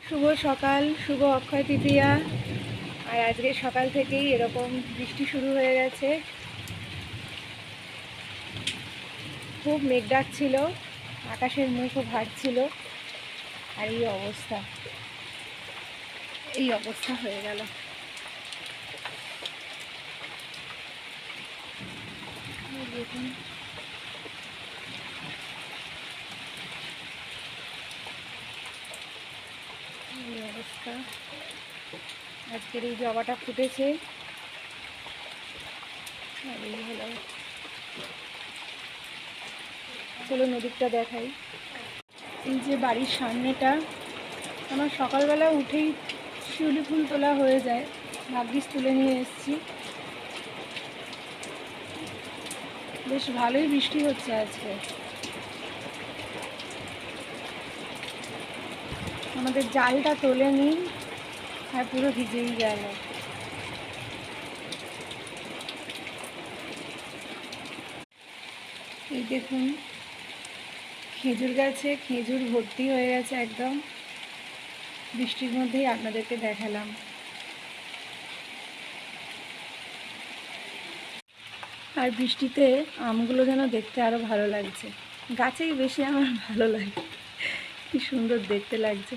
শুভ সকাল, শুভ অক্ষয় তৃতীয়া। আর আজকে সকাল থেকেই এরকম বৃষ্টি শুরু হয়ে গেছে। খুব মেঘ ডাকছিল, আকাশের মুখও ভাসছিল। আর এই অবস্থা হয়ে গেল। দেখুন, এই অবস্থা। আজকের এই জবাটা ফুটেছে। আর এই হলো, চলো নদীটা দেখাই। এই যে বাড়ির সামনেটা, আমার সকালবেলা উঠেই শিউলি ফুল তোলা হয়ে যায়, ভাগ্যিস তুলে নিয়ে এসেছি। বেশ ভালোই বৃষ্টি হচ্ছে আজকে। আমাদের জালটা তোলে নি, আর পুরো ভিজেই গেল। এই দেখুন, খেজুর গাছে খেজুর ভর্তি হয়ে গেছে একদম। বৃষ্টির মধ্যেই আপনাদেরকে দেখালাম। আর বৃষ্টিতে আমগুলো যেন দেখতে আরও ভালো লাগছে। গাছেই বেশি আমার ভালো লাগে, কি সুন্দর দেখতে লাগছে।